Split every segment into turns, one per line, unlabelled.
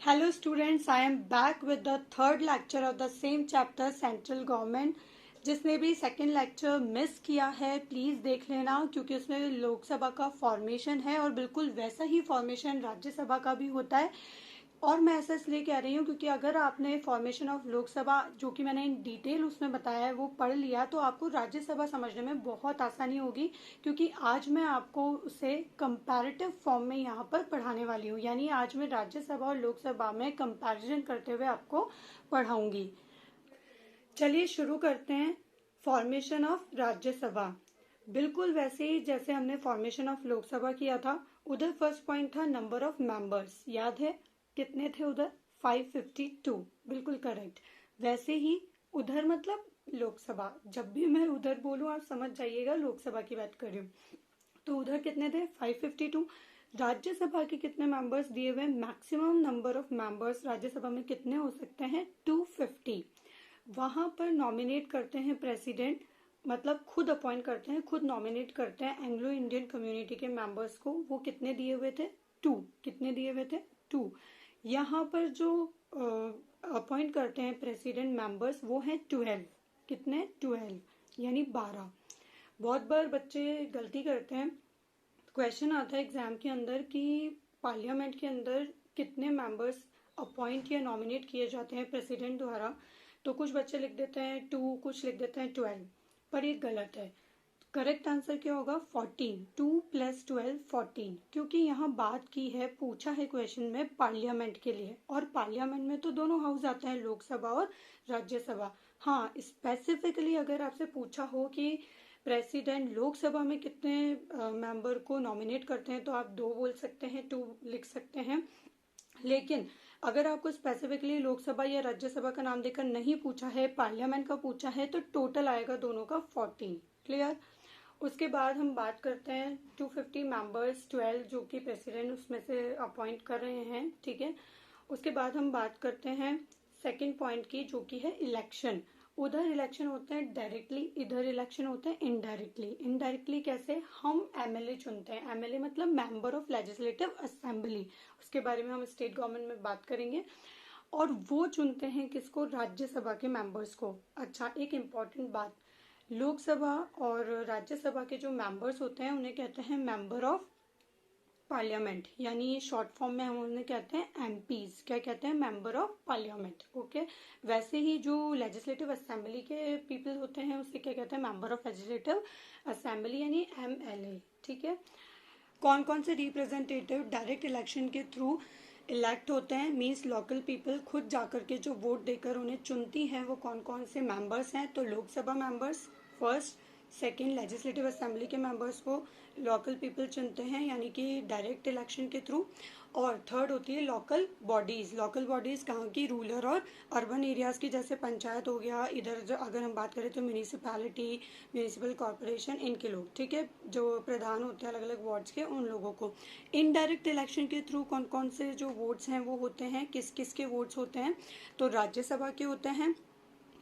Hello students, I am back with the third lecture of the same chapter Central Government. जिसने भी second lecture miss किया है please देख लेना, क्योंकि उसमें लोकसभा का फॉर्मेशन है और बिल्कुल वैसा ही फॉर्मेशन राज्यसभा का भी होता है। और मैं ऐसा इसलिए कह रही हूँ क्योंकि अगर आपने फॉर्मेशन ऑफ लोकसभा जो कि मैंने इन डिटेल उसमें बताया है वो पढ़ लिया तो आपको राज्यसभा समझने में बहुत आसानी होगी, क्योंकि आज मैं आपको उसे कंपैरेटिव फॉर्म में यहाँ पर पढ़ाने वाली हूँ। यानी आज मैं राज्यसभा और लोकसभा में कंपैरिजन करते हुए आपको पढ़ाऊंगी। चलिए शुरू करते हैं। फॉर्मेशन ऑफ राज्यसभा बिल्कुल वैसे ही जैसे हमने फॉर्मेशन ऑफ लोकसभा किया था। उधर फर्स्ट पॉइंट था नंबर ऑफ मेंबर्स, याद है कितने थे उधर? 552, बिल्कुल करेक्ट। वैसे ही उधर मतलब लोकसभा, जब भी मैं उधर बोलूं आप समझ जाइएगा लोकसभा की बात कर रही हूँ। तो उधर कितने थे? 552। राज्यसभा के कितने मेंबर्स दिए हुए? Maximum number of members Rajya Sabha में कितने हो सकते हैं? 250। वहां पर नॉमिनेट करते हैं प्रेसिडेंट, मतलब खुद अपॉइंट करते हैं, खुद नॉमिनेट करते हैं एंग्लो इंडियन कम्युनिटी के मेंबर्स को। वो कितने दिए हुए थे? 2। कितने दिए हुए थे? 2। यहाँ पर जो अपॉइंट करते हैं प्रेसिडेंट मेंबर्स वो हैं 12। कितने? 12 यानी 12। बहुत बार बच्चे गलती करते हैं, क्वेश्चन आता है एग्जाम के अंदर कि पार्लियामेंट के अंदर कितने मेंबर्स अपॉइंट या नॉमिनेट किए जाते हैं प्रेसिडेंट द्वारा। तो कुछ बच्चे लिख देते हैं 2, कुछ लिख देते हैं 12, पर ये गलत है। करेक्ट आंसर क्या होगा? 14। 2 + 12 14, क्योंकि यहाँ बात की है, पूछा है क्वेश्चन में पार्लियामेंट के लिए, और पार्लियामेंट में तो दोनों हाउस आते हैं, लोकसभा और राज्यसभा। हाँ, स्पेसिफिकली अगर आपसे पूछा हो कि प्रेसिडेंट लोकसभा में कितने मेंबर को नॉमिनेट करते हैं तो आप 2 बोल सकते हैं, 2 लिख सकते हैं। लेकिन अगर आपको स्पेसिफिकली लोकसभा या राज्यसभा का नाम देकर नहीं पूछा है, पार्लियामेंट का पूछा है, तो टोटल आएगा दोनों का 14। क्लियर? उसके बाद हम बात करते हैं 250 मेंबर्स, 12 जो कि प्रेसिडेंट उसमें से अपॉइंट कर रहे हैं, ठीक है। उसके बाद हम बात करते हैं सेकंड पॉइंट की, जो कि है इलेक्शन। उधर इलेक्शन होते हैं डायरेक्टली, इधर इलेक्शन होते हैं इनडायरेक्टली। इनडायरेक्टली कैसे? हम एमएलए चुनते हैं, एमएलए मतलब मेंबर ऑफ लेजिस्लेटिव असेंबली, उसके बारे में हम स्टेट गवर्नमेंट में बात करेंगे। और वो चुनते हैं किसको? राज्यसभा के मेंबर्स को। अच्छा, एक इम्पॉर्टेंट बात, लोकसभा और राज्यसभा के जो मेंबर्स होते हैं उन्हें कहते हैं मेंबर ऑफ पार्लियामेंट, यानी शॉर्ट फॉर्म में हम उन्हें कहते हैं एमपीज। क्या कहते हैं? Member of parliament. ओके। वैसे ही जो लेजिस्लेटिव असेंबली के पीपल होते हैं उसे क्या कहते हैं? मेंबर ऑफ लेजिस्लेटिव असेंबली, यानी एमएलए। ठीक है। कौन कौन से रिप्रेजेंटेटिव डायरेक्ट इलेक्शन के थ्रू इलेक्ट होते हैं? मींस लोकल पीपल खुद जाकर के जो वोट देकर उन्हें चुनती हैं, वो कौन कौन से मेंबर्स हैं? तो Lok Sabha members first, second legislative assembly के मेंबर्स को लोकल पीपल चुनते हैं, यानी कि डायरेक्ट इलेक्शन के थ्रू। और थर्ड होती है लोकल बॉडीज। लोकल बॉडीज कहाँ की? रूरल और अर्बन एरियाज की, जैसे पंचायत हो गया, इधर अगर हम बात करें तो म्यूनिसिपैलिटी, म्यूनिसिपल कॉर्पोरेशन, इनके लोग, ठीक है, जो प्रधान होते हैं अलग अलग वार्ड्स के, उन लोगों को। इनडायरेक्ट इलेक्शन के थ्रू कौन कौन से जो वोट्स हैं वो होते हैं, किस किस के वोट्स होते हैं? तो राज्यसभा के होते हैं,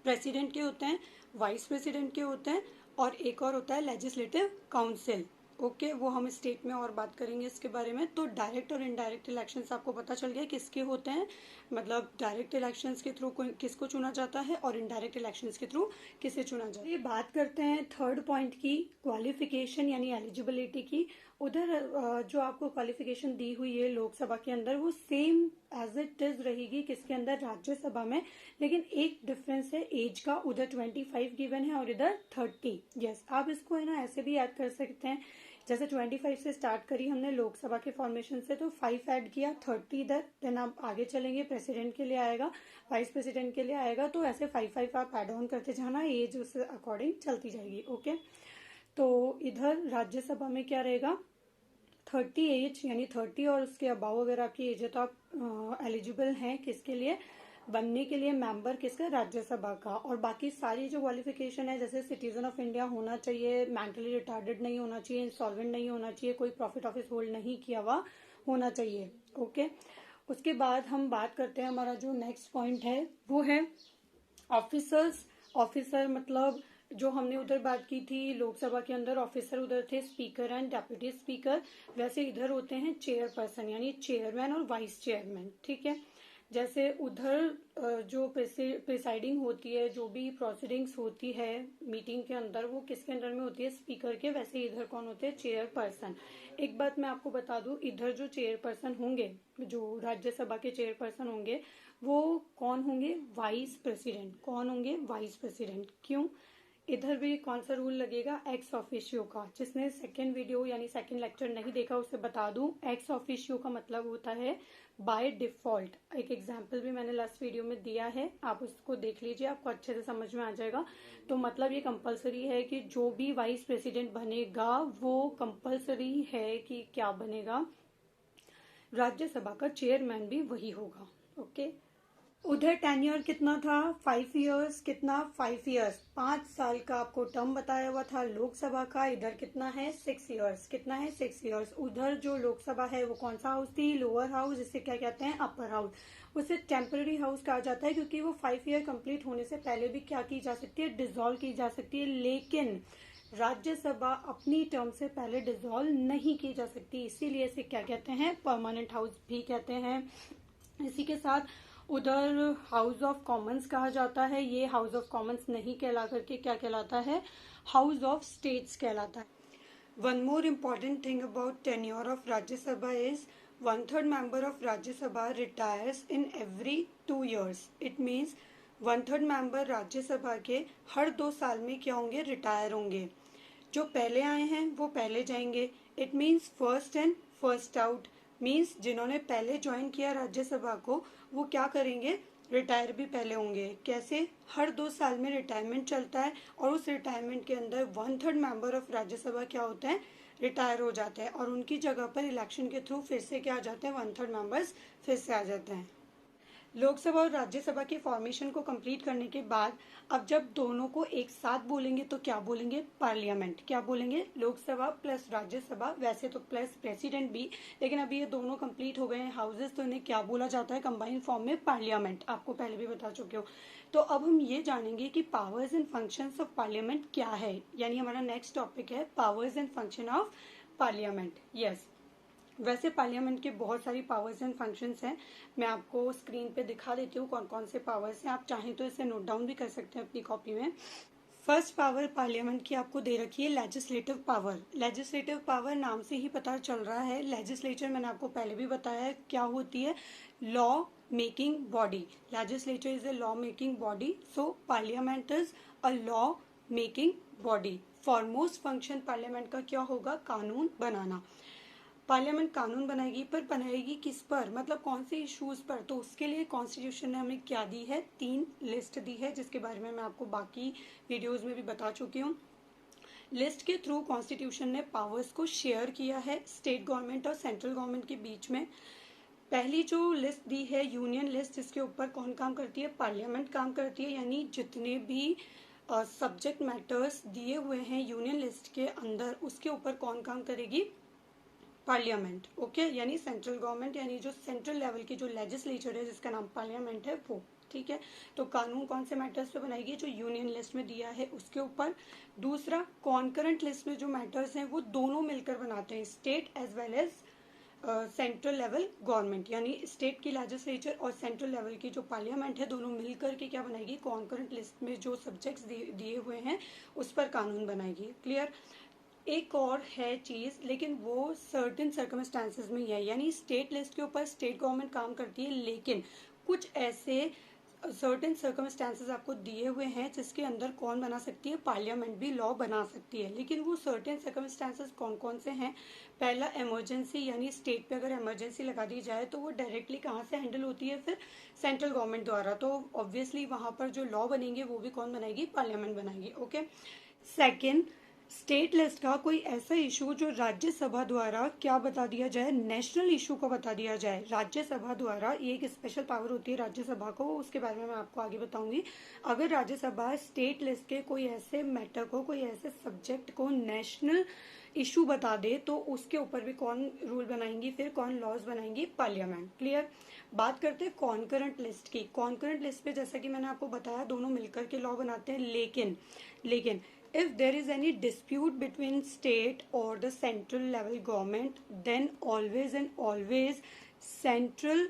प्रेसिडेंट के होते हैं, वाइस प्रेसिडेंट के होते हैं, और एक और होता है लेजिस्लेटिव काउंसिल। ओके, वो हम स्टेट में और बात करेंगे इसके बारे में। तो डायरेक्ट और इनडायरेक्ट इलेक्शंस आपको पता चल गया किसके होते हैं, मतलब डायरेक्ट इलेक्शंस के थ्रू किसको चुना जाता है और इनडायरेक्ट इलेक्शंस के थ्रू किसे चुना जाता है। ये बात करते हैं थर्ड पॉइंट की, क्वालिफिकेशन यानी एलिजिबिलिटी की। उधर जो आपको क्वालिफिकेशन दी हुई है लोकसभा के अंदर वो सेम एज इट इज रहेगी किसके अंदर? राज्यसभा में। लेकिन एक डिफरेंस है एज का, उधर 25 गिवन है और इधर 30। यस, आप इसको है ना ऐसे भी याद कर सकते हैं, जैसे 25 से स्टार्ट करी हमने लोकसभा के फॉर्मेशन से, तो 5 ऐड किया, 30 इधर, देन आप आगे चलेंगे प्रेसिडेंट के लिए आएगा, वाइस प्रेसिडेंट के लिए आएगा, तो ऐसे 5 आप एड ऑन करते जाना, एज उस अकॉर्डिंग चलती जाएगी। ओके। तो इधर राज्यसभा में क्या रहेगा? 30 एज, यानी 30 और उसके अबाव अगर आपकी एज है तो आप एलिजिबल हैं किसके लिए? बनने के लिए मेंबर किसका? राज्यसभा का। और बाकी सारी जो क्वालिफिकेशन है, जैसे सिटीजन ऑफ इंडिया होना चाहिए, मेंटली रिटार्डेड नहीं होना चाहिए, इंसॉल्वेंट नहीं होना चाहिए, कोई प्रॉफिट ऑफिस होल्ड नहीं किया हुआ होना चाहिए। ओके। उसके बाद हम बात करते हैं, हमारा जो नेक्स्ट पॉइंट है वो है ऑफिसर्स। ऑफिसर मतलब जो हमने उधर बात की थी लोकसभा के अंदर, ऑफिसर उधर थे स्पीकर एंड डेप्यूटी स्पीकर, वैसे इधर होते हैं चेयरपर्सन, यानी चेयरमैन और वाइस चेयरमैन। ठीक है। जैसे उधर जो प्रिसाइडिंग होती है, जो भी प्रोसीडिंग्स होती है मीटिंग के अंदर, वो किसके अंडर में होती है? स्पीकर के। वैसे इधर कौन होते हैं? चेयरपर्सन। एक बात मैं आपको बता दूं, इधर जो चेयरपर्सन होंगे, जो राज्यसभा के चेयरपर्सन होंगे, वो कौन होंगे? Vice president. कौन होंगे? Vice president. क्यों? इधर भी कौन सा रूल लगेगा? एक्स ऑफिशियो का। जिसने सेकंड वीडियो यानी सेकंड लेक्चर नहीं देखा उसे बता दूं, एक्स ऑफिशियो का मतलब होता है बाय डिफॉल्ट। एक एग्जांपल भी मैंने लास्ट वीडियो में दिया है, आप उसको देख लीजिए, आपको अच्छे से समझ में आ जाएगा। तो मतलब ये कंपलसरी है कि जो भी वाइस प्रेसिडेंट बनेगा वो कंपलसरी है कि क्या बनेगा? राज्यसभा का चेयरमैन भी वही होगा। ओके। उधर टेन्योर कितना था? 5 इयर्स। कितना? 5 इयर्स। 5 साल का आपको टर्म बताया हुआ था लोकसभा का। इधर कितना है? 6 इयर्स। कितना है? 6 इयर्स। उधर जो लोकसभा है वो कौन सा हाउस थी? लोअर हाउस, जिसे क्या कहते हैं? Upper house. उसे टेम्पररी हाउस कहा जाता है क्योंकि वो 5 ईयर कंप्लीट होने से पहले भी क्या की जा सकती है? डिसॉल्व की जा सकती है। लेकिन राज्यसभा अपनी टर्म से पहले डिसॉल्व नहीं की जा सकती, इसीलिए इसे क्या कहते हैं? परमानेंट हाउस भी कहते हैं। इसी के साथ उधर हाउस ऑफ कॉमन्स कहा जाता है। ये हाउस ऑफ कॉमन्स नहीं कहला करके क्या कहलाता है? हाउस ऑफ स्टेट्स कहलाता है। One more important thing about tenure of Rajya Sabha is 1/3 member of Rajya Sabha retires in every 2 years. It means 1/3 member Rajya Sabha के हर 2 साल में क्या होंगे? रिटायर होंगे। जो पहले आए हैं वो पहले जाएंगे। It means first in first out. Means जिन्होंने पहले ज्वाइन किया राज्यसभा को वो क्या करेंगे? रिटायर भी पहले होंगे। कैसे? हर 2 साल में रिटायरमेंट चलता है और उस रिटायरमेंट के अंदर 1/3 मेंबर ऑफ राज्यसभा क्या होते हैं? रिटायर हो जाते हैं और उनकी जगह पर इलेक्शन के थ्रू फिर से क्या आ जाते हैं? 1/3 मेंबर्स फिर से आ जाते हैं। लोकसभा और राज्यसभा के फॉर्मेशन को कंप्लीट करने के बाद अब जब दोनों को एक साथ बोलेंगे तो क्या बोलेंगे? पार्लियामेंट। क्या बोलेंगे? लोकसभा प्लस राज्यसभा, वैसे तो प्लस प्रेसिडेंट भी, लेकिन अभी ये दोनों कंप्लीट हो गए हैं हाउसेस, तो इन्हें क्या बोला जाता है कंबाइंड फॉर्म में? पार्लियामेंट। आपको पहले भी बता चुके हो। तो अब हम ये जानेंगे कि powers and functions of parliament क्या है, यानी हमारा नेक्स्ट टॉपिक है powers and function of parliament. Yes, वैसे पार्लियामेंट के बहुत सारी पावर्स एंड फंक्शंस हैं। मैं आपको स्क्रीन पे दिखा देती हूँ कौन कौन से पावर्स हैं। आप चाहें तो इसे नोट डाउन भी कर सकते हैं अपनी कॉपी में। फर्स्ट पावर पार्लियामेंट की आपको दे रखी है लेजिस्लेटिव पावर। लेजिस्लेटिव पावर नाम से ही पता चल रहा है। लेजिस्लेचर मैंने आपको पहले भी बताया है क्या होती है? Law making body. Legislature is a law making body, so parliament is a law making body. Foremost function parliament का क्या होगा? कानून बनाना। पार्लियामेंट कानून बनाएगी, पर बनाएगी किस पर? मतलब कौन से इश्यूज पर? तो उसके लिए कॉन्स्टिट्यूशन ने हमें क्या दी है? 3 लिस्ट दी है, जिसके बारे में मैं आपको बाकी वीडियोस में भी बता चुकी हूँ। लिस्ट के थ्रू कॉन्स्टिट्यूशन ने पावर्स को शेयर किया है स्टेट गवर्नमेंट और सेंट्रल गवर्नमेंट के बीच में। पहली जो लिस्ट दी है यूनियन लिस्ट, जिसके ऊपर कौन काम करती है? पार्लियामेंट काम करती है। यानी जितने भी सब्जेक्ट मैटर्स दिए हुए हैं यूनियन लिस्ट के अंदर, उसके ऊपर कौन काम करेगी? पार्लियामेंट। ओके, यानी सेंट्रल गवर्नमेंट, यानी जो सेंट्रल लेवल की जो लेजिस्लेचर है जिसका नाम पार्लियामेंट है वो। ठीक है, तो कानून कौन से मैटर्स पे बनाएगी? जो यूनियन लिस्ट में दिया है उसके ऊपर। दूसरा, कॉन्करेंट लिस्ट में जो मैटर्स हैं वो दोनों मिलकर बनाते हैं, state as well as central level government, यानी स्टेट की लेजिस्लेचर और सेंट्रल लेवल की जो पार्लियामेंट है दोनों मिलकर के क्या बनाएगी? कॉन्करेंट लिस्ट में जो सब्जेक्ट्स दिए हुए हैं उस पर कानून बनाएगी। क्लियर? एक और है चीज, लेकिन वो सर्टेन सर्कमस्टांसेस में ही है, यानी स्टेट लिस्ट के ऊपर स्टेट गवर्नमेंट काम करती है, लेकिन कुछ ऐसे सर्टेन सर्कमस्टांसेस आपको दिए हुए हैं जिसके अंदर कौन बना सकती है? पार्लियामेंट भी लॉ बना सकती है। लेकिन वो सर्टेन सर्कमस्टांसेस कौन कौन से हैं? पहला, इमरजेंसी, यानी स्टेट पे अगर इमरजेंसी लगा दी जाए तो वो डायरेक्टली कहाँ से हैंडल होती है? फिर सेंट्रल गवर्नमेंट द्वारा। तो ऑब्वियसली वहां पर जो लॉ बनेंगे वो भी कौन बनाएगी? पार्लियामेंट बनाएगी। ओके। सेकेंड, स्टेट लिस्ट का कोई ऐसा इशू जो राज्यसभा द्वारा क्या बता दिया जाए? नेशनल इशू को बता दिया जाए राज्यसभा द्वारा। ये एक स्पेशल पावर होती है राज्यसभा को, उसके बारे में मैं आपको आगे बताऊंगी। अगर राज्यसभा स्टेट लिस्ट के कोई ऐसे मैटर को, कोई ऐसे सब्जेक्ट को नेशनल इशू बता दे तो उसके ऊपर भी कौन रूल बनाएंगी? फिर कौन लॉज बनाएंगी? पार्लियामेंट। क्लियर? बात करते हैं कॉन्करेंट लिस्ट की। कॉन्करेंट लिस्ट पे जैसा कि मैंने आपको बताया दोनों मिलकर के लॉ बनाते हैं, लेकिन if there is any dispute between state or the central level government, then always and always central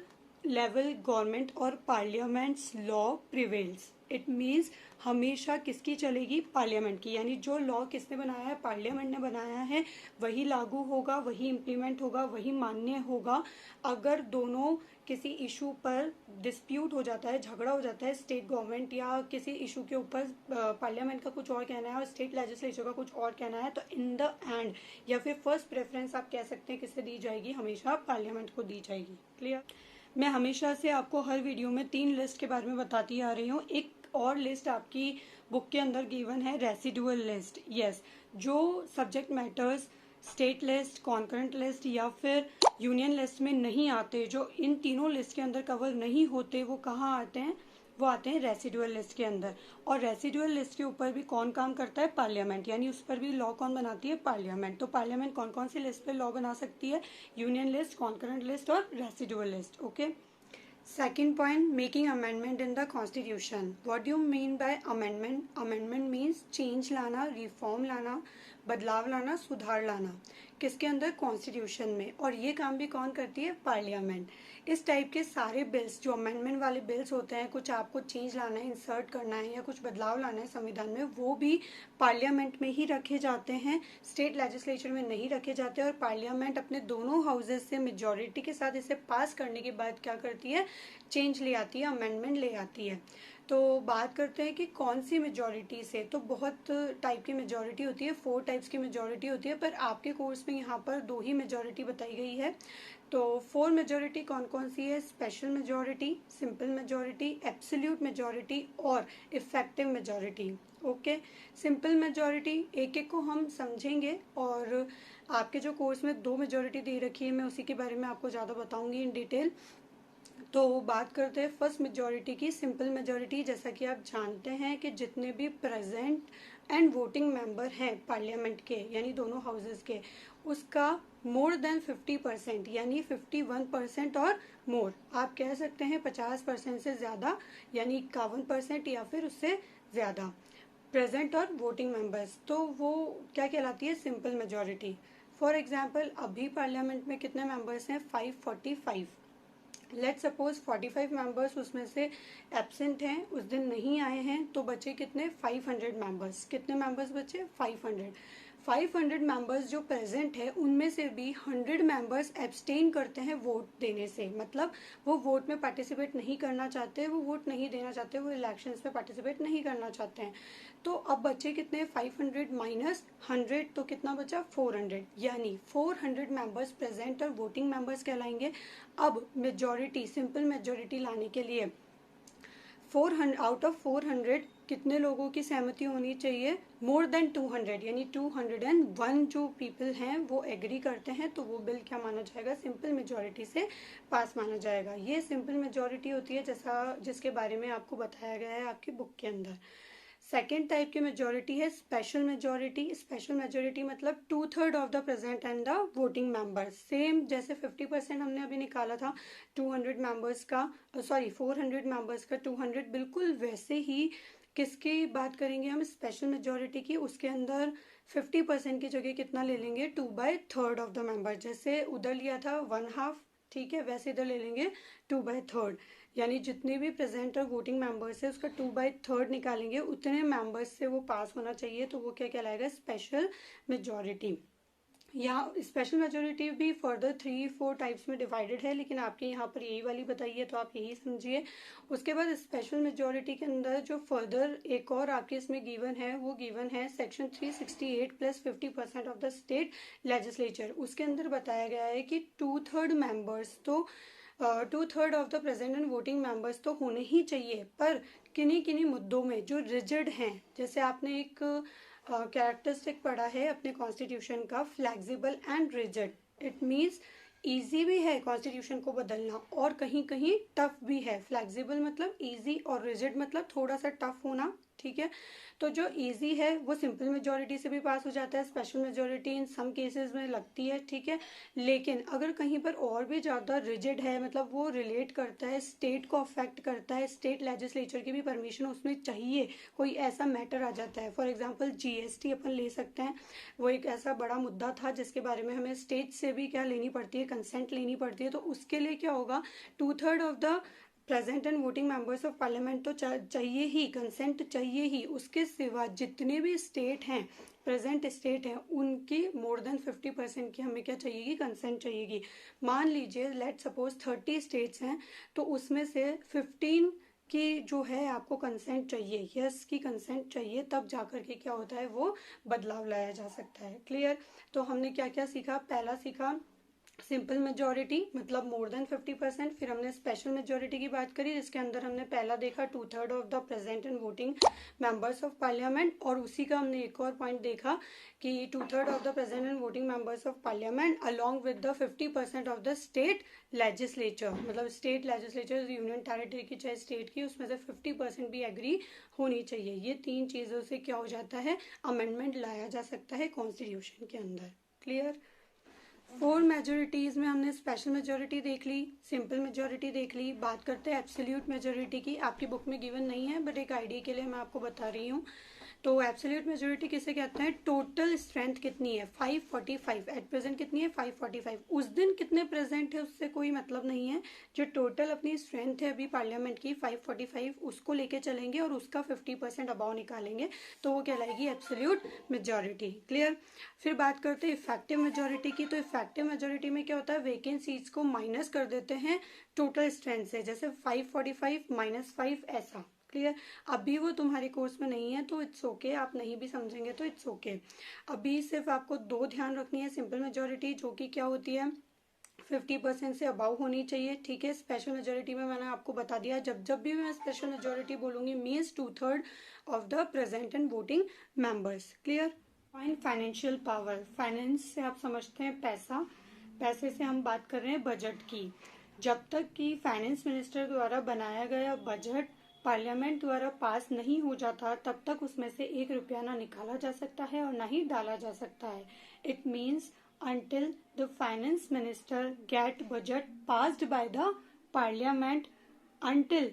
level government और parliament's law prevails. It means हमेशा किसकी चलेगी? पार्लियामेंट की। यानी जो लॉ किसने बनाया है? पार्लियामेंट ने बनाया है, वही लागू होगा, वही इम्प्लीमेंट होगा, वही मान्य होगा। अगर दोनों किसी इशू पर डिस्प्यूट हो जाता है, झगड़ा हो जाता है, स्टेट गवर्नमेंट या किसी इशू के ऊपर पार्लियामेंट का कुछ और कहना है और स्टेट लेजिस्लेचर का कुछ और कहना है, तो इन द एंड या फिर फर्स्ट प्रेफरेंस आप कह सकते हैं किससे दी जाएगी? हमेशा पार्लियामेंट को दी जाएगी। क्लियर? मैं हमेशा से आपको हर वीडियो में 3 लिस्ट के बारे में बताती आ रही हूँ। एक और लिस्ट आपकी बुक के अंदर गिवन है, रेसिडुअल लिस्ट। यस, जो subject matters state list, concurrent list या फिर यूनियन लिस्ट में नहीं आते, जो इन तीनों लिस्ट के अंदर कवर नहीं होते, वो कहाँ आते हैं? वो आते हैं रेसिडुअल लिस्ट के अंदर। और रेसिडुअल लिस्ट के ऊपर भी कौन काम करता है? पार्लियामेंट। यानी उस पर भी लॉ कौन बनाती है? पार्लियामेंट। तो पार्लियामेंट कौन कौन सी लिस्ट पे लॉ बना सकती है? यूनियन लिस्ट, कॉन्करेंट लिस्ट और residual list. Okay. Second point, making amendment in the constitution. What do you mean by amendment? Amendment means change लाना, reform लाना, बदलाव लाना, सुधार लाना। किसके अंदर? कॉन्स्टिट्यूशन में। और ये काम भी कौन करती है? पार्लियामेंट। इस टाइप के सारे बिल्स, जो अमेंडमेंट वाले बिल्स होते हैं, कुछ आपको चेंज लाना है, इंसर्ट करना है या कुछ बदलाव लाना है संविधान में, वो भी पार्लियामेंट में ही रखे जाते हैं, स्टेट लेजिस्लेचर में नहीं रखे जाते। और पार्लियामेंट अपने दोनों हाउसेज से मेजॉरिटी के साथ इसे पास करने के बाद क्या करती है? चेंज ले आती है, अमेंडमेंट ले आती है। तो बात करते हैं कि कौन सी मेजॉरिटी से। तो बहुत टाइप की मेजॉरिटी होती है, 4 टाइप्स की मेजॉरिटी होती है, पर आपके कोर्स में यहाँ पर 2 ही मेजॉरिटी बताई गई है। तो 4 मेजॉरिटी कौन कौन सी है? Special majority, simple majority, absolute majority और effective majority. Okay. Simple majority एक एक को हम समझेंगे, और आपके जो कोर्स में 2 मेजॉरिटी दे रखी है, मैं उसी के बारे में आपको ज़्यादा बताऊंगी इन डिटेल। तो बात करते हैं फर्स्ट मेजॉरिटी की, सिंपल मेजॉरिटी। जैसा कि आप जानते हैं कि जितने भी प्रेजेंट एंड वोटिंग मेंबर हैं पार्लियामेंट के, यानी दोनों हाउसेस के, उसका मोर देन 50% यानी 51% और मोर, आप कह सकते हैं 50% से ज़्यादा यानी 51% या फिर उससे ज़्यादा प्रेजेंट और वोटिंग मेंबर्स, तो वो क्या कहलाती है? Simple majority. फॉर एग्जाम्पल अभी पार्लियामेंट में कितने मेंबर्स हैं? 545। लेट सपोज 45 मेंबर्स उसमें से एब्सेंट हैं, उस दिन नहीं आए हैं, तो बचे कितने? 500 मेंबर्स। कितने मेंबर्स बचे? 500। 500 मेंबर्स जो प्रेजेंट है, उनमें से भी 100 मेंबर्स एब्सटेन करते हैं वोट देने से। मतलब वो वोट में पार्टिसिपेट नहीं करना चाहते, वो वोट नहीं देना चाहते, वो इलेक्शंस में पार्टिसिपेट नहीं करना चाहते हैं। तो अब बचे कितने? 500 माइनस 100, तो कितना बचा? 400। यानी 400 मेंबर्स प्रेजेंट और वोटिंग मेंबर्स कहलाएंगे। अब मेजॉरिटी, सिंपल मेजॉरिटी लाने के लिए 400 आउट ऑफ 400 कितने लोगों की सहमति होनी चाहिए? मोर देन 200, यानी 201 जो पीपल हैं वो एग्री करते हैं, तो वो बिल क्या माना जाएगा? सिंपल मेजॉरिटी से पास माना जाएगा। ये सिंपल मेजॉरिटी होती है, जैसा जिसके बारे में आपको बताया गया है आपकी बुक के अंदर। सेकेंड टाइप की मेजॉरिटी है स्पेशल मेजॉरिटी। स्पेशल मेजॉरिटी मतलब 2/3 of the present and the voting members. Same जैसे 50% हमने अभी निकाला था 200 मेंबर्स का, सॉरी 400 मेंबर्स का 200, बिल्कुल वैसे ही किसकी बात करेंगे हम? स्पेशल मेजॉरिटी की। उसके अंदर 50% की जगह कितना ले लेंगे? 2/3 ऑफ द मेंबर। जैसे उधर लिया था 1/2, ठीक है, वैसे इधर ले लेंगे 2/3, यानी जितने भी प्रेजेंट और वोटिंग मेंबर्स है उसका 2/3 निकालेंगे, उतने मेंबर्स से वो पास होना चाहिए, तो वो क्या कहलाएगा? Special majority. यहाँ स्पेशल मेजॉरिटी भी फर्दर 3-4 टाइप्स में डिवाइडेड है, लेकिन आपके यहाँ पर यही वाली बताइए है, तो आप यही समझिए। उसके बाद स्पेशल मेजॉरिटी के अंदर जो फर्दर एक और आपके इसमें गिवन है, वो गिवन है section 368 plus 50% of the state legislature. उसके अंदर बताया गया है कि 2/3 मेंबर्स तो 2/3 of the present and voting members तो होने ही चाहिए, पर किन्हीं किन्हीं मुद्दों में जो रिजिड हैं, जैसे आपने एक कैरेक्टरिस्टिक पढ़ा है अपने कॉन्स्टिट्यूशन का, flexible and rigid. It means easy भी है कॉन्स्टिट्यूशन को बदलना और कहीं कहीं टफ भी है। फ्लेक्सिबल मतलब ईजी और रिजिड मतलब थोड़ा सा टफ होना, ठीक है। तो जो इजी है वो सिंपल मेजोरिटी से भी पास हो जाता है, special majority in some cases में लगती है, ठीक है। लेकिन अगर कहीं पर और भी ज़्यादा रिजिड है, मतलब वो रिलेट करता है, स्टेट को अफेक्ट करता है, स्टेट लेजिस्लेचर की भी परमिशन उसमें चाहिए, कोई ऐसा मैटर आ जाता है, फॉर एग्जांपल जीएसटी अपन ले सकते हैं, वो एक ऐसा बड़ा मुद्दा था जिसके बारे में हमें स्टेट से भी क्या लेनी पड़ती है, कंसेंट लेनी पड़ती है। तो उसके लिए क्या होगा, 2/3 of the present and voting members of parliament तो चाहिए ही, कंसेंट चाहिए ही। उसके सिवा जितने भी स्टेट हैं, प्रेजेंट स्टेट हैं, उनकी मोर देन 50% की हमें क्या चाहिएगी, कंसेंट चाहिएगी। मान लीजिए लेट सपोज 30 स्टेट्स हैं, तो उसमें से 15 की जो है आपको कंसेंट चाहिए, यस की कंसेंट चाहिए, तब जाकर के क्या होता है, वो बदलाव लाया जा सकता है। क्लियर। तो हमने क्या क्या सीखा, पहला सीखा सिंपल मेजोरिटी मतलब मोर देन 50%। फिर हमने स्पेशल मेजोरिटी की बात करी, जिसके अंदर हमने पहला देखा 2/3 of the present and voting members of parliament, और उसी का हमने एक और पॉइंट देखा कि 2/3 of the present and voting members of parliament along with the 50% of the state legislature, मतलब स्टेट लेजिस्लेचर यूनियन टेरिटरी की चाहे स्टेट की, उसमें से 50% भी एग्री होनी चाहिए। ये 3 चीज़ों से क्या हो जाता है, अमेंडमेंट लाया जा सकता है कॉन्स्टिट्यूशन के अंदर। क्लियर। 4 मेजोरिटीज में हमने स्पेशल मेजोरिटी देख ली, सिंपल मेजोरिटी देख ली। बात करते हैं एब्सोल्यूट मेजोरिटी की, आपकी बुक में गिवन नहीं है बट एक आइडिया के लिए मैं आपको बता रही हूँ। तो एब्सोल्यूट मेजोरिटी किसे कहते हैं, टोटल स्ट्रेंथ कितनी है 545, एट प्रेजेंट कितनी है 545, उस दिन कितने प्रेजेंट है उससे कोई मतलब नहीं है, जो टोटल अपनी स्ट्रेंथ है अभी पार्लियामेंट की 545, उसको लेके चलेंगे और उसका 50% अबाव निकालेंगे, तो वो कहलाएगी एब्सोल्यूट मेजोरिटी। क्लियर। फिर बात करते हैं इफेक्टिव मेजोरिटी की। तो इफेक्टिव मेजोरिटी में क्या होता है, वेकेंट सीट्स को माइनस कर देते हैं टोटल स्ट्रेंथ से, जैसे 545 -5 ऐसा। क्लियर। अभी वो तुम्हारे कोर्स में नहीं है तो इट्स ओके, आप नहीं भी समझेंगे तो इट्स ओके। अभी सिर्फ आपको 2 ध्यान रखनी है, सिंपल मेजोरिटी जो कि क्या होती है 50% से अबाउ होनी चाहिए, ठीक है। स्पेशल मेजोरिटी में मैंने आपको बता दिया, जब जब भी मैं स्पेशल मेजोरिटी बोलूंगी means 2/3 of the present and voting members. Clear. Financial power, finance से आप समझते हैं पैसा, पैसे से हम बात कर रहे हैं बजट की। जब तक कि फाइनेंस मिनिस्टर द्वारा बनाया गया बजट पार्लियामेंट द्वारा पास नहीं हो जाता, तब तक उसमें से 1 रुपया ना निकाला जा सकता है और ना ही डाला जा सकता है। It means until the finance minister get budget passed by the parliament, until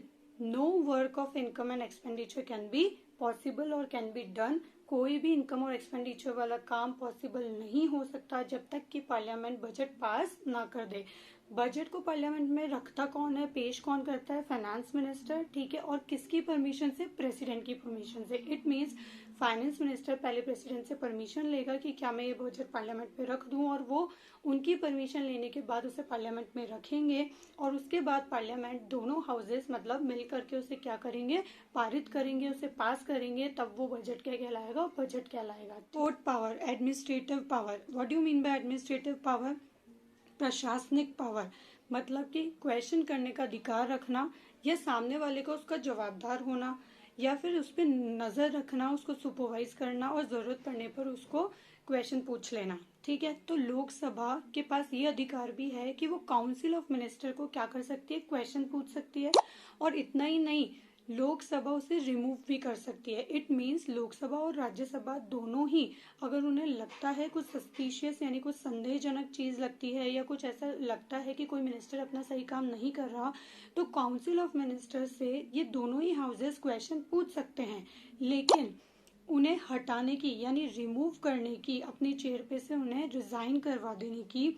no work of income and expenditure can be possible or can be done, कोई भी इनकम और एक्सपेंडिचर वाला काम पॉसिबल नहीं हो सकता जब तक कि पार्लियामेंट बजट पास ना कर दे। बजट को पार्लियामेंट में रखता कौन है, पेश कौन करता है, फाइनेंस मिनिस्टर, ठीक है। और किसकी परमिशन से, प्रेसिडेंट की परमिशन से। इट मीन्स फाइनेंस मिनिस्टर पहले प्रेसिडेंट से परमिशन लेगा कि क्या मैं ये बजट पार्लियामेंट में रख दूं, और वो उनकी परमिशन लेने के बाद उसे पार्लियामेंट में रखेंगे, और उसके बाद पार्लियामेंट दोनों हाउसेस मतलब मिल करके उसे क्या करेंगे, पारित करेंगे, उसे पास करेंगे, तब वो बजट क्या कहलाएगा, बजट कहलाएगा। Court power, administrative power. What do you mean by administrative power, प्रशासनिक पावर, मतलब कि क्वेश्चन करने का अधिकार रखना, या सामने वाले को उसका जवाबदार होना, या फिर उस पर नजर रखना, उसको सुपरवाइज करना, और जरूरत पड़ने पर उसको क्वेश्चन पूछ लेना, ठीक है। तो लोकसभा के पास ये अधिकार भी है कि वो काउंसिल ऑफ मिनिस्टर को क्या कर सकती है, क्वेश्चन पूछ सकती है। और इतना ही नहीं, लोकसभा उसे रिमूव भी कर सकती है। इट मीन्स लोकसभा और राज्यसभा दोनों ही, अगर उन्हें लगता है कुछ सस्पिशियस यानी कुछ संदेहजनक चीज लगती है, या कुछ ऐसा लगता है कि कोई मिनिस्टर अपना सही काम नहीं कर रहा, तो काउंसिल ऑफ मिनिस्टर से ये दोनों ही हाउसेस क्वेश्चन पूछ सकते हैं। लेकिन उन्हें हटाने की यानी रिमूव करने की, अपनी चेयर पे से उन्हें रिजाइन करवा देने की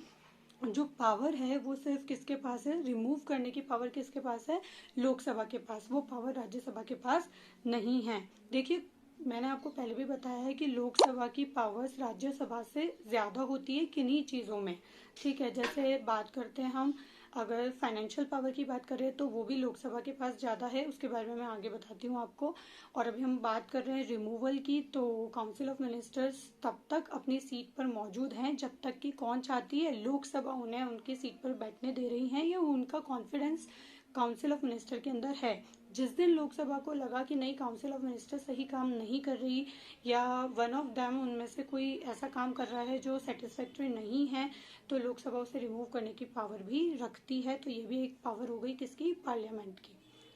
जो पावर है वो सिर्फ किसके पास है, रिमूव करने की पावर किसके पास है, लोकसभा के पास। वो पावर राज्यसभा के पास नहीं है। देखिए मैंने आपको पहले भी बताया है कि लोकसभा की पावर्स राज्यसभा से ज्यादा होती है किन्हीं चीजों में, ठीक है। जैसे बात करते हैं हम, अगर फाइनेंशियल पावर की बात करें तो वो भी लोकसभा के पास ज्यादा है, उसके बारे में मैं आगे बताती हूँ आपको। और अभी हम बात कर रहे हैं रिमूवल की, तो काउंसिल ऑफ मिनिस्टर्स तब तक अपनी सीट पर मौजूद हैं जब तक कि कौन चाहती है, लोकसभा उन्हें उनकी सीट पर बैठने दे रही है, या उनका कॉन्फिडेंस काउंसिल ऑफ मिनिस्टर के अंदर है। जिस दिन लोकसभा को लगा कि नहीं काउंसिल ऑफ मिनिस्टर सही काम नहीं कर रही, या वन ऑफ देम उनमें से कोई ऐसा काम कर रहा है जो सेटिस्फैक्टरी नहीं है, तो लोकसभा उसे रिमूव करने की पावर भी रखती है। तो ये भी एक पावर हो गई किसकी, पार्लियामेंट की।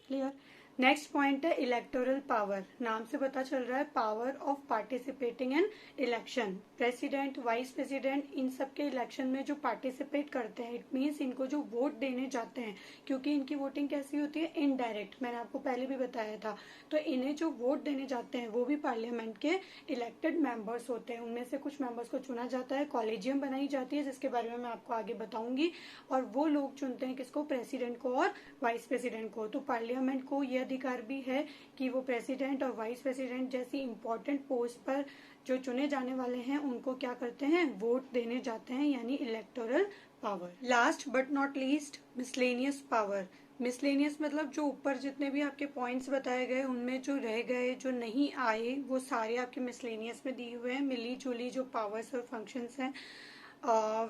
क्लियर। नेक्स्ट पॉइंट है इलेक्टोरल पावर। नाम से पता चल रहा है power of participating in election. President, vice president, इन सब के इलेक्शन में जो पार्टिसिपेट करते हैं, इट मीन्स इनको जो वोट देने जाते हैं, क्योंकि इनकी वोटिंग कैसी होती है, इनडायरेक्ट, मैंने आपको पहले भी बताया था। तो इन्हें जो वोट देने जाते हैं वो भी पार्लियामेंट के इलेक्टेड मेंबर्स होते हैं। उनमें से कुछ मेंबर्स को चुना जाता है, कॉलेजियम बनाई जाती है, जिसके बारे में मैं आपको आगे बताऊंगी, और वो लोग चुनते हैं किसको, प्रेसिडेंट को और वाइस प्रेसिडेंट को। तो पार्लियामेंट को यह अधिकार भी है कि वो प्रेसिडेंट और वाइस प्रेसिडेंट जैसी इंपॉर्टेंट पोस्ट पर जो चुने जाने वाले हैं उनको क्या करते हैं, वोट देने जाते हैं, यानी electoral power. Last but not least, miscellaneous power. Miscellaneous मतलब जो ऊपर जितने भी आपके पॉइंट्स बताए गए उनमें जो रह गए, जो नहीं आए, वो सारे आपके मिसलेनियस में दिए हुए हैं। मिली जुली जो पावर्स और फंक्शंस हैं।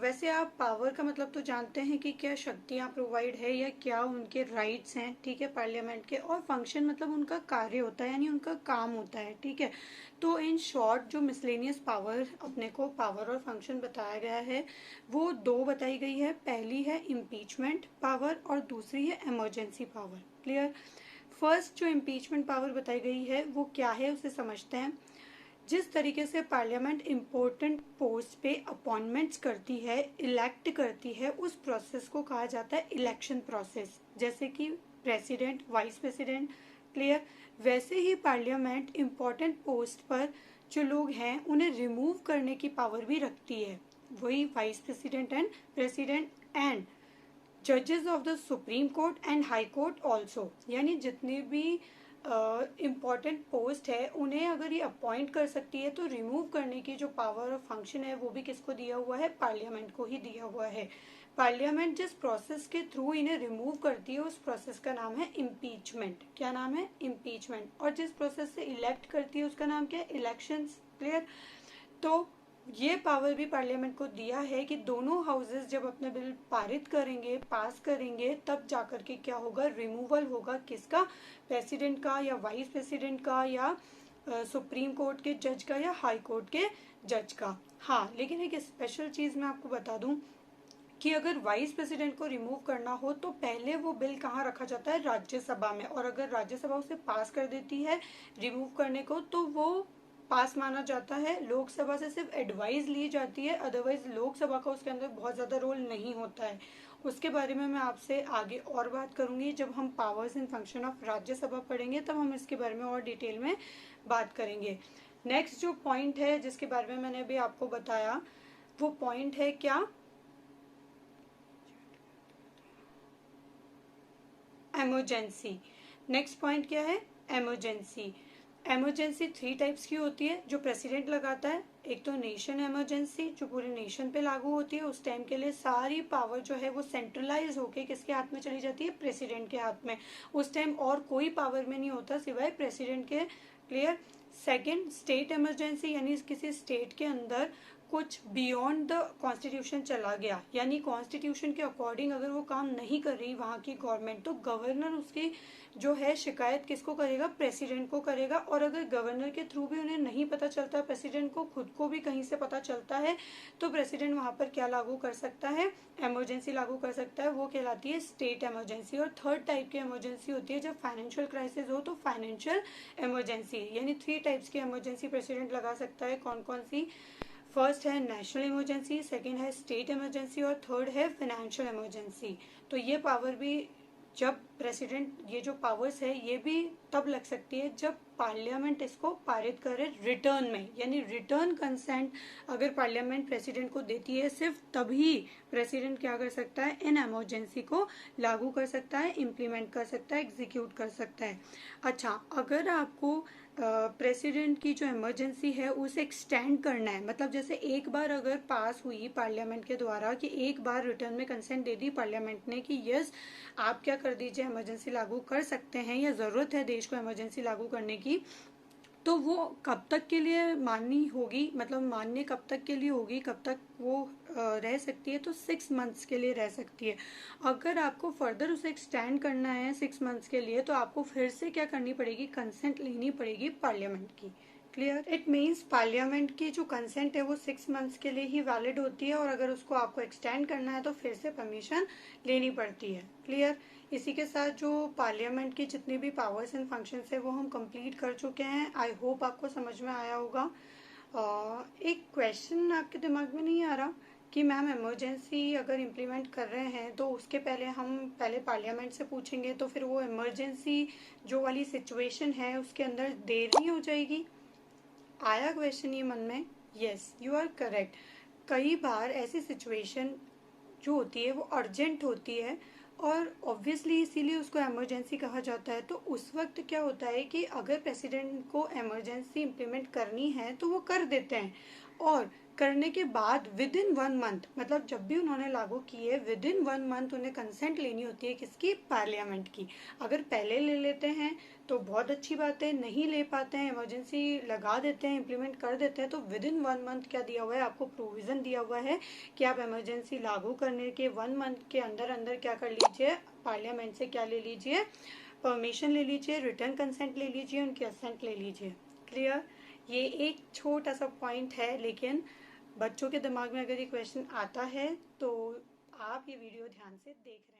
वैसे आप पावर का मतलब तो जानते हैं कि क्या शक्तियां प्रोवाइड है या क्या उनके राइट्स हैं, ठीक है, पार्लियामेंट के। और फंक्शन मतलब उनका कार्य होता है, यानी उनका काम होता है, ठीक है। तो इन शॉर्ट जो मिसलेनियस पावर अपने को पावर और फंक्शन बताया गया है वो दो बताई गई है। पहली है इम्पीचमेंट पावर और दूसरी है इमरजेंसी पावर। क्लियर। फर्स्ट जो इम्पीचमेंट पावर बताई गई है वो क्या है उसे समझते हैं। जिस तरीके से पार्लियामेंट इम्पोर्टेंट पोस्ट पे अपॉइंटमेंट्स करती है, इलेक्ट करती है, उस प्रोसेस को कहा जाता है इलेक्शन प्रोसेस। जैसे कि प्रेसिडेंट, वाइस प्रेसिडेंट। क्लियर। वैसे ही पार्लियामेंट इम्पोर्टेंट पोस्ट पर जो लोग हैं उन्हें रिमूव करने की पावर भी रखती है। वही vice president and president and जजेस of the Supreme Court and High Court also, यानी जितने भी इम्पॉर्टेंट पोस्ट है उन्हें अगर ये अपॉइंट कर सकती है तो रिमूव करने की जो पावर और फंक्शन है वो भी किसको दिया हुआ है, पार्लियामेंट को ही दिया हुआ है। पार्लियामेंट जिस प्रोसेस के थ्रू इन्हें रिमूव करती है उस प्रोसेस का नाम है इम्पीचमेंट। क्या नाम है, इम्पीचमेंट। और जिस प्रोसेस से इलेक्ट करती है उसका नाम क्या है, इलेक्शंस। क्लियर। तो ये पावर भी पार्लियामेंट को दिया है कि दोनों हाउसेस जब अपने बिल पारित करेंगे, पास करेंगे, तब जाकर के क्या होगा, रिमूवल होगा किसका, प्रेसिडेंट का या वाइस प्रेसिडेंट का या सुप्रीम कोर्ट के जज का या हाई कोर्ट के जज का। हाँ, लेकिन एक स्पेशल चीज मैं आपको बता दूं कि अगर वाइस प्रेसिडेंट को रिमूव करना हो तो पहले वो बिल कहाँ रखा जाता है, राज्यसभा में। और अगर राज्यसभा उसे पास कर देती है रिमूव करने को तो वो पास माना जाता है। लोकसभा से सिर्फ एडवाइस ली जाती है, अदरवाइज लोकसभा का उसके अंदर बहुत ज्यादा रोल नहीं होता है। उसके बारे में मैं आपसे आगे और बात करूंगी। जब हम powers and function of Rajya Sabha पढ़ेंगे तब हम इसके बारे में और डिटेल में बात करेंगे। नेक्स्ट जो पॉइंट है जिसके बारे में मैंने अभी आपको बताया वो पॉइंट है क्या, इमरजेंसी। नेक्स्ट पॉइंट क्या है, इमरजेंसी। इमरजेंसी 3 टाइप्स की होती है जो प्रेसिडेंट लगाता है। एक तो नेशन इमरजेंसी जो पूरे नेशन पे लागू होती है, उस टाइम के लिए सारी पावर जो है वो सेंट्रलाइज होके किसके हाथ में चली जाती है, प्रेसिडेंट के हाथ में। उस टाइम और कोई पावर में नहीं होता सिवाय प्रेसिडेंट के। क्लियर। सेकेंड, स्टेट इमरजेंसी, यानी किसी स्टेट के अंदर कुछ बियॉन्ड द कॉन्स्टिट्यूशन चला गया, यानी कॉन्स्टिट्यूशन के अकॉर्डिंग अगर वो काम नहीं कर रही वहां की गवर्नमेंट, तो गवर्नर उसकी जो है शिकायत किसको करेगा, प्रेसिडेंट को करेगा। और अगर गवर्नर के थ्रू भी उन्हें नहीं पता चलता, प्रेसिडेंट को खुद को भी कहीं से पता चलता है, तो प्रेसिडेंट वहां पर क्या लागू कर सकता है, इमरजेंसी लागू कर सकता है। वो कहलाती है स्टेट इमरजेंसी। और थर्ड टाइप की इमरजेंसी होती है जब फाइनेंशियल क्राइसिस हो, तो फाइनेंशियल इमरजेंसी। यानी 3 टाइप्स की इमरजेंसी प्रेसिडेंट लगा सकता है। कौन कौन सी, फर्स्ट है नेशनल इमरजेंसी, सेकंड है स्टेट इमरजेंसी और थर्ड है फाइनेंशियल इमरजेंसी। तो ये पावर भी जब प्रेसिडेंट, ये जो पावर्स है ये भी तब लग सकती है जब पार्लियामेंट इसको पारित करे रिटर्न में, यानी रिटर्न कंसेंट अगर पार्लियामेंट प्रेसिडेंट को देती है सिर्फ तभी प्रेसिडेंट क्या कर सकता है, इन इमरजेंसी को लागू कर सकता है, इम्प्लीमेंट कर सकता है, एग्जीक्यूट कर सकता है। अच्छा, अगर आपको प्रेसिडेंट की जो इमरजेंसी है उसे एक्सटेंड करना है, मतलब जैसे एक बार अगर पास हुई पार्लियामेंट के द्वारा कि एक बार रिटर्न में कंसेंट दे दी पार्लियामेंट ने कि यस आप क्या कर दीजिए, इमरजेंसी लागू कर सकते हैं या जरूरत है देश को इमरजेंसी लागू करने की, तो वो कब तक के लिए माननी होगी, मतलब मान्य कब तक के लिए होगी, कब तक वो रह सकती है, तो 6 मंथ्स के लिए रह सकती है। अगर आपको फर्दर उसे एक्सटेंड करना है 6 मंथ्स के लिए तो आपको फिर से क्या करनी पड़ेगी, कंसेंट लेनी पड़ेगी पार्लियामेंट की। क्लियर। इट मीन्स पार्लियामेंट की जो कंसेंट है वो 6 मंथ्स के लिए ही वैलिड होती है और अगर उसको आपको एक्सटेंड करना है तो फिर से परमिशन लेनी पड़ती है। क्लियर। इसी के साथ जो पार्लियामेंट की जितनी भी पावर्स एंड फंक्शंस है वो हम कंप्लीट कर चुके हैं। आई होप आपको समझ में आया होगा। एक क्वेश्चन आपके दिमाग में नहीं आ रहा कि मैम इमरजेंसी अगर इम्प्लीमेंट कर रहे हैं तो उसके पहले हम पहले पार्लियामेंट से पूछेंगे तो फिर वो इमरजेंसी जो वाली सिचुएशन है उसके अंदर देर नहीं हो जाएगी? आया क्वेश्चन ये मन में? Yes, you are correct. कई बार ऐसी सिचुएशन जो होती है वो अर्जेंट होती है और ऑब्वियसली इसीलिए उसको इमरजेंसी कहा जाता है। तो उस वक्त क्या होता है कि अगर प्रेसिडेंट को इमरजेंसी इम्प्लीमेंट करनी है तो वो कर देते हैं, और करने के बाद विद इन 1 मंथ, मतलब जब भी उन्होंने लागू की है विद इन 1 मंथ उन्हें कंसेंट लेनी होती है किसकी? पार्लियामेंट की। अगर पहले ले लेते हैं तो बहुत अच्छी बात है, नहीं ले पाते हैं, इमरजेंसी लगा देते हैं, इम्प्लीमेंट कर देते हैं, तो विद इन 1 मंथ क्या दिया हुआ है आपको? प्रोविजन दिया हुआ है कि आप इमरजेंसी लागू करने के 1 मंथ के अंदर अंदर क्या कर लीजिए? पार्लियामेंट से क्या ले लीजिए? परमिशन ले लीजिए, रिटर्न कंसेंट ले लीजिए, उनकी असेंट ले लीजिए। क्लियर? ये एक छोटा सा पॉइंट है, लेकिन बच्चों के दिमाग में अगर ये क्वेश्चन आता है तो आप ये वीडियो ध्यान से देख